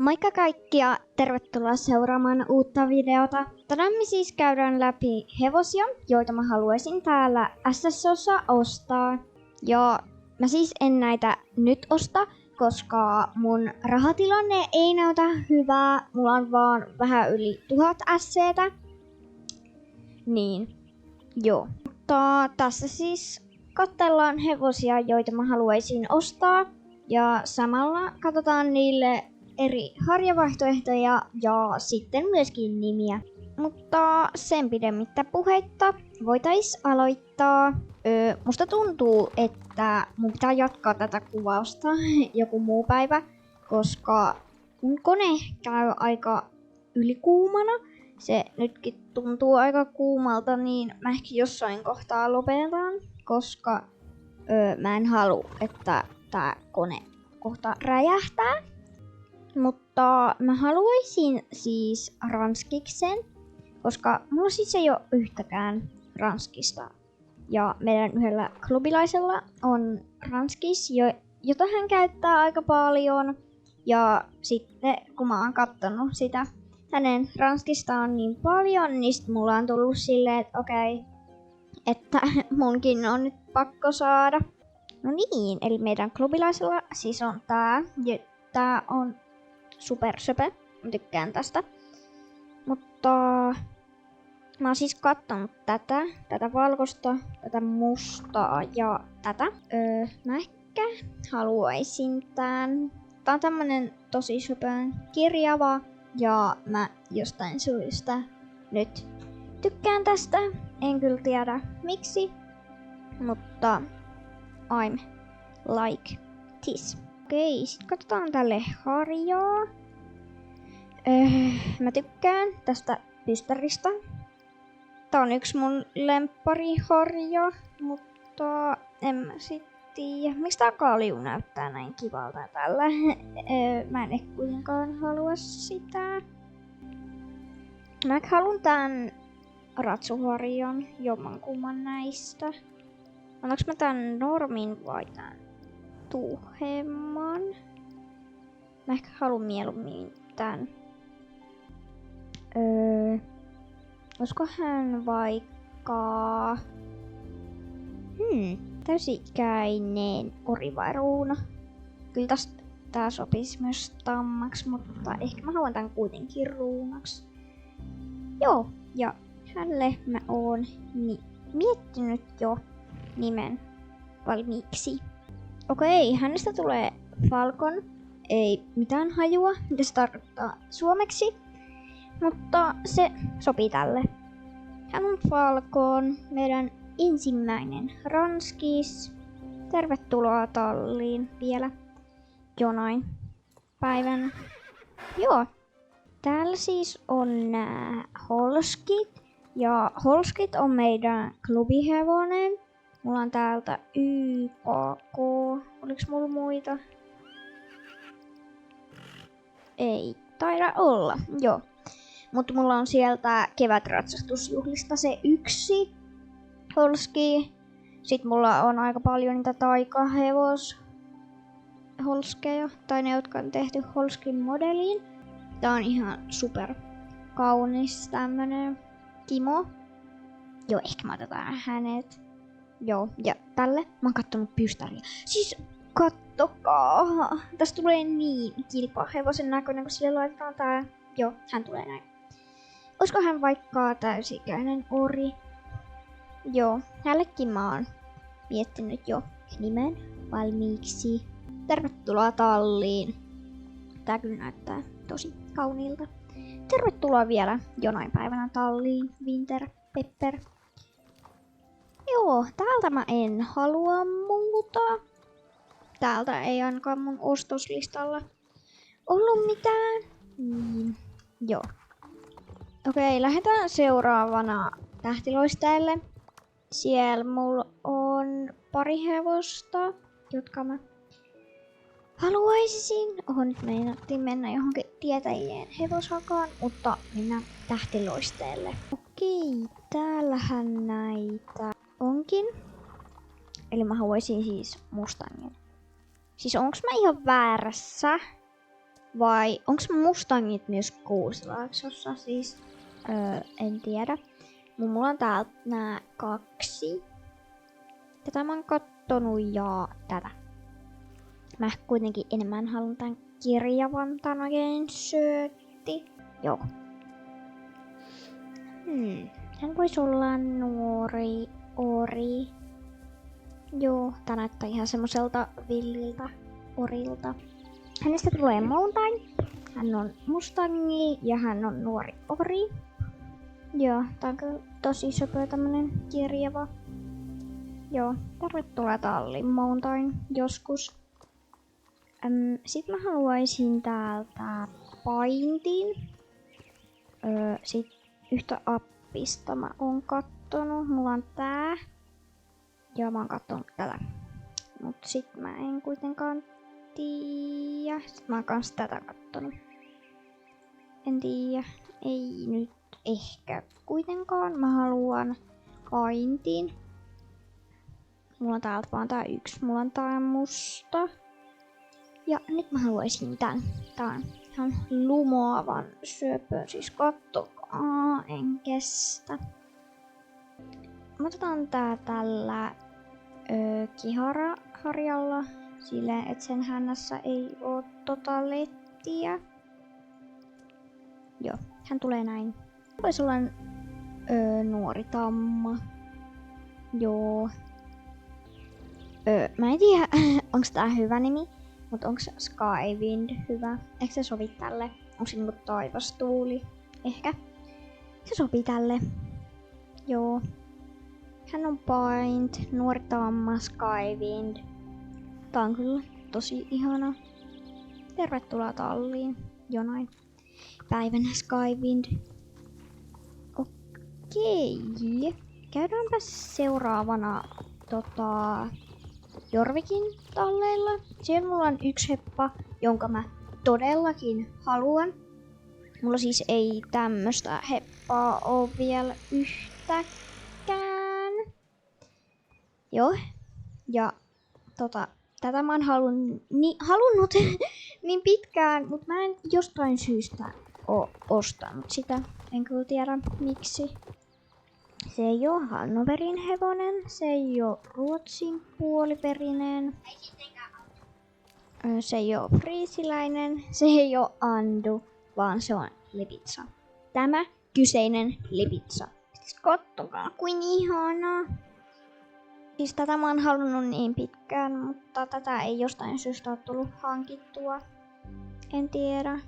Moikka kaikki ja tervetuloa seuraamaan uutta videota. Tänään me siis käydään läpi hevosia, joita mä haluaisin täällä SSOssa ostaa. Ja mä siis en näitä nyt osta, koska mun rahatilanne ei näytä hyvää. Mulla on vaan vähän yli 1000 SCtä. Niin, joo. Mutta tässä siis katsellaan hevosia, joita mä haluaisin ostaa. Ja samalla katsotaan niille eri harjavaihtoehtoja ja sitten myöskin nimiä. Mutta sen pidemmittä puheitta voitais aloittaa. Musta tuntuu, että mun pitää jatkaa tätä kuvausta joku muu päivä, koska mun kone käy aika ylikuumana. Se nytkin tuntuu aika kuumalta, niin mä ehkä jossain kohtaa lopetan, koska mä en halua, että tää kone kohta räjähtää. Mutta mä haluaisin siis ranskiksen, koska mulla siis ei ole yhtäkään ranskista. Ja meidän yhdellä klubilaisella on ranskis, jota hän käyttää aika paljon. Ja sitten kun mä oon kattonut sitä hänen ranskistaan niin paljon, niin sit mulla on tullut silleen, että okei, että munkin on nyt pakko saada. No niin, eli meidän klubilaisella siis on tää. Ja tää on supersöpö. Mä tykkään tästä. Mutta mä oon siis kattonut tätä valkoista, tätä mustaa ja tätä. Mä ehkä haluaisin tän. Tää on tämmönen tosi söpön kirjava. Ja mä jostain syystä nyt tykkään tästä. En kyllä tiedä miksi. Mutta I'm like this. Okei, sit katsotaan tälle harjaa. Mä tykkään tästä pystäristä. Tää on yksi mun lemppariharja, mutta en mä sit tiedä. Miksi tää kalju näyttää näin kivalta tällä? Mä en ehkä kuitenkaan halua sitä. Mä haluan tän ratsuharjan jommankumman näistä. Annaks mä tän normin vai tän tuhemman? Mä ehkä haluan mieluummin tän. Olisikohan vaikka täysikäinen orivaruuna. Kyllä tää sopisi myös tammaksi, mutta ehkä mä haluan tän kuitenkin ruunaksi. Joo, ja hänelle mä oon miettinyt jo nimen valmiiksi. Okei, hänestä tulee Falcon. Ei mitään hajua, mitä se tarkoittaa suomeksi, mutta se sopii tälle. Hän on Falcon, meidän ensimmäinen ranskis. Tervetuloa talliin vielä jonain päivänä. Joo, täällä siis on nää holskit. Ja holskit on meidän klubihevonen. Mulla on täältä YKK. Oliks mulla muita? Ei taida olla, joo. Mutta mulla on sieltä kevätratsastusjuhlista se yksi holski. Sitten mulla on aika paljon niitä taikahevos-holskeja. Tai ne, jotka on tehty holskin modeliin. Tää on ihan super kaunis tämmönen Timo. Joo, ehkä mä otetaan hänet. Joo, ja tälle mä oon kattonut pystäriä. Siis kattokaa! Tästä tulee niin kilpahevosen näköinen, kun sille laitetaan tää. Joo, hän tulee näin. Olisiko hän vaikka täysikäinen ori? Joo, hänellekin mä oon miettinyt jo nimen valmiiksi. Tervetuloa talliin. Tää kyllä näyttää tosi kauniilta. Tervetuloa vielä jonain päivänä talliin, Winter Pepper. Joo, täältä mä en halua muuta. Täältä ei ainakaan mun ostoslistalla ollut mitään. Niin, joo. Okei, lähdetään seuraavana tähtiloisteelle. Siellä mulla on pari hevosta, jotka mä haluaisin. Nyt meinattiin mennä johonkin tietäjien hevoshakaan, mutta mennään tähtiloisteelle. Okei, täällähän näitä onkin. Eli mä haluaisin siis Mustangin. Siis onks mä ihan väärässä? Vai onks Mustangit myös Kuusilaaksossa siis? En tiedä. Mulla on täältä nää 2. Tätä mä oon kattonut ja tätä. Mä kuitenkin enemmän haluan tän kirjavan, tän oikein söötti. Joo. Hän voisi olla nuori ori. Joo, tää näyttää ihan semmoselta villiltä orilta. Hänestä tulee Mountain. Hän on Mustangi ja hän on nuori ori. Joo, tää on kyllä tosi söpö tämmönen kirjava. Joo, tervetuloa talliin Mountain joskus. Sit mä haluaisin täältä Paintin. Sit yhtä appista mä oon kattonut. Mulla on tää. Ja mä oon kattonut tätä. Mut sit mä en kuitenkaan tiedä. Sit mä oon kans tätä kattonut. En tiedä. Ei nyt ehkä kuitenkaan. Mä haluan Paintin. Mulla on täältä vaan tää 1. Mulla on tää musta. Ja nyt mä haluaisin tän. Tää on ihan lumoavan söpö. Siis kattokaa, en kestä. Mä otetaan tää tällä Kihara-harjalla. Silleen, et sen hännässä ei oo lettiä. Joo, hän tulee näin. Voisi olla nuori tamma. Joo. Mä en tiedä, onks tää hyvä nimi, mut onks Skywind hyvä? Ehkä se sovi tälle? Onks se niinku taivastuuli? Ehkä. Se sopii tälle. Joo. Hän on Paint, nuori tamma, Skywind. Tää on kyllä tosi ihana. Tervetuloa talliin. Jonain päivänä Skywind. Okei. Käydäänpä seuraavana Jorvikin talleilla. Siellä mulla on 1 heppa, jonka mä todellakin haluan. Mulla siis ei tämmöstä heppaa oo vielä yhtäkään. Joo. Ja tätä mä oon halunnut niin pitkään, mutta mä en jostain syystä oo ostanut sitä. En kyllä tiedä miksi. Se ei oo Hannoverin hevonen, se ei oo Ruotsin puoliperinen. Se ei oo friisiläinen, se ei oo Andu, vaan se on Lipitsa. Tämä kyseinen Lipitsa. Siis kattokaa kuin ihanaa. Siis tätä mä oon halunnut niin pitkään, mutta tätä ei jostain syystä oo tullut hankittua. En tiedä.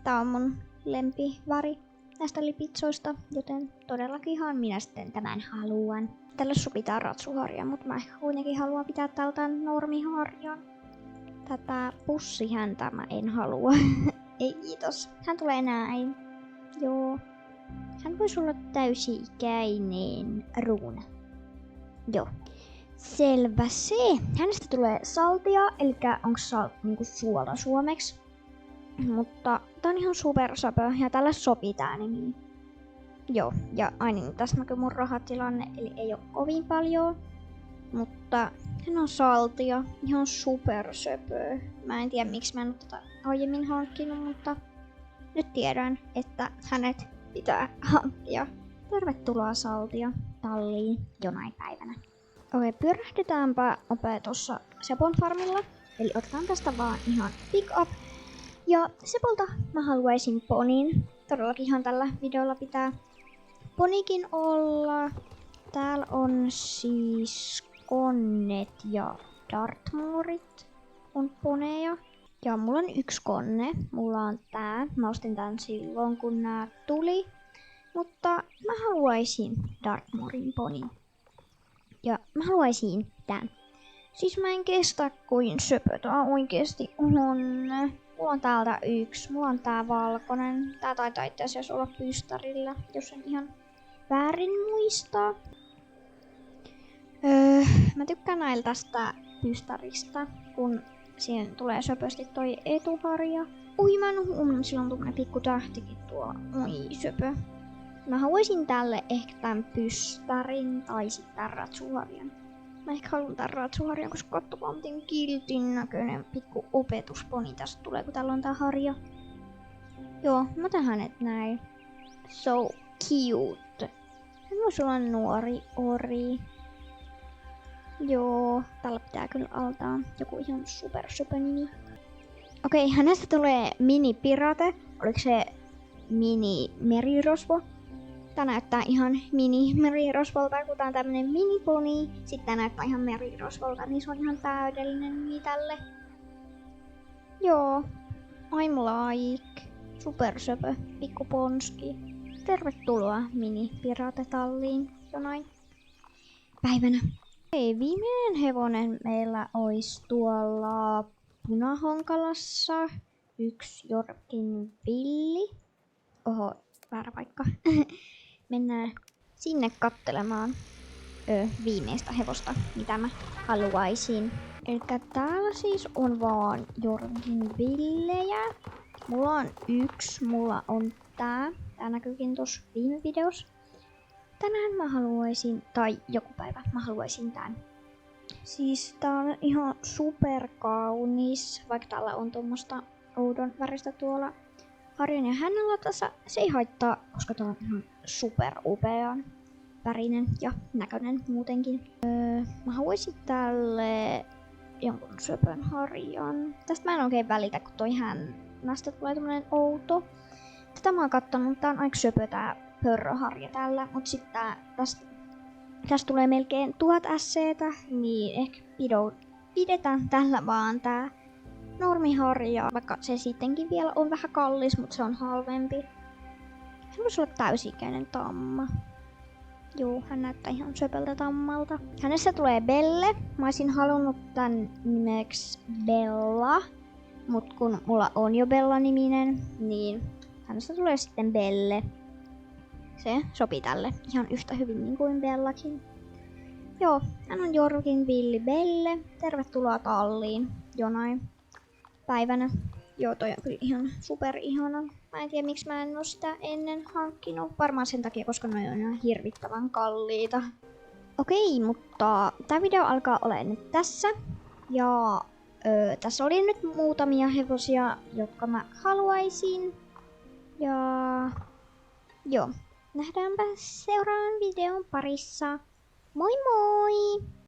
Tää on mun lempiväri näistä lipitsoista, joten todellakinhan minä sitten tämän haluan. Tällä sopitaan ratsuharja, mutta mä ehkä kuitenkin haluan pitää tältä normiharjan. Tätä pussihäntä mä en halua. Ei kiitos. Hän tulee näin. Joo. Hän voisi olla täysi-ikäinen ruuna. Joo. Selvä se. Hänestä tulee saltia, eli onko salt niinku suola suomeksi. Mutta tää on ihan supersapö ja tällä sopii tää nimi. Joo, ja aina tässä näkyy mun rahatilanne, eli ei oo kovin paljon. Mutta hän on saltia, ihan supersöpö. Mä en tiedä miksi mä en oo tätä aiemmin hankkinut, mutta nyt tiedän, että hänet pitää hankkia. Tervetuloa saltia talliin jonain päivänä. Okei, pyörähdetäänpä nopea tossa Sepon farmilla. Eli otetaan tästä vaan ihan pick up. Ja Sepolta mä haluaisin ponin. Todellakin ihan tällä videolla pitää ponikin olla. Täällä on siis konnet ja Dartmoorit on poneja. Ja mulla on 1 konne. Mulla on tää. Mä ostin tän silloin kun nää tuli. Mutta mä haluaisin Dartmoorin ponin. Ja mä haluaisin tän. Siis mä en kestä kuin söpö. Tää oikeesti on. Mulla on täältä 1. Mulla on tää valkoinen. Tää taitaa itse asiassa olla pystärillä, jos en ihan väärin muista. Mä tykkään näillä tästä pystäristä, kun siihen tulee söpösti toi etuharja. Ui, mä en huomannut, sillä on tommonen pikku tähtikin tuolla. Oi, söpö. Mä haluaisin tälle ehkä tän pystärin tai sit tän ratsuharjan. Mä ehkä haluan tän ratsuharjan, koska kattokaa miten kiltin näköinen pikku opetusponi tästä tulee, kun täällä on tää harja. Joo, mä otan hänet näin. So cute. Hän voisi olla nuori ori. Joo, tällä pitää kyllä altaa joku ihan supersöpö nimi. Okei, hänestä tulee mini-pirate. Oliko se mini-merirosvo? Tää näyttää ihan mini-merirosvolta, kun tää on tämmönen mini-poni. Sitten tää näyttää ihan merirosvolta, niin se on ihan täydellinen nimi tälle. Joo, I'm like. Supersöpö, pikku ponski. Tervetuloa mini-piraatetalliin jonain päivänä. Hei, viimeinen hevonen meillä olisi tuolla Punahonkalassa. Yksi Jorkin Villi. Oho, väärä paikka. Mennään sinne kattelemaan viimeistä hevosta, mitä mä haluaisin. Elikkä täällä siis on vaan Jorkin Villejä. Mulla on yksi, mulla on tää näkyykin tuossa viime videossa. Tänään mä haluaisin, tai joku päivä mä haluaisin tän. Siis tää on ihan super kaunis, vaikka täällä on tuommoista oudon väristä tuolla harjan ja hännällä tässä. Se ei haittaa, koska tää on ihan super upean värinen ja näköinen muutenkin. Mä haluaisin tälle jonkun söpön harjan. Tästä mä en oikein välitä, kun toi hännästä tulee tämmönen outo. Tätä mä oon kattonut, tää on aika söpö tää pörröharja tällä, mut sit tästä tulee melkein 1000 SC:tä, niin ehkä pidetään tällä vaan tää normiharja, vaikka se sittenkin vielä on vähän kallis, mutta se on halvempi. Hän voisi olla täysikäinen tamma. Joo, hän näyttää ihan söpöltä tammalta. Hänestä tulee Belle. Mä olisin halunnut tän nimeksi Bella, mut kun mulla on jo Bella-niminen, niin hänestä tulee sitten Belle. Se sopii tälle ihan yhtä hyvin niin kuin Bellakin. Joo, hän on Jorkin Villi Belle. Tervetuloa talliin jonain päivänä. Joo, toi on kyllä ihan super ihana. Mä en tiedä miksi mä en oo sitä ennen hankkinut. Varmaan sen takia, koska ne on ihan hirvittävän kalliita. Okei, mutta tää video alkaa olemaan nyt tässä. Ja tässä oli nyt muutamia hevosia, jotka mä haluaisin. Ja joo, nähdäänpä seuraavan videon parissa. Moi moi!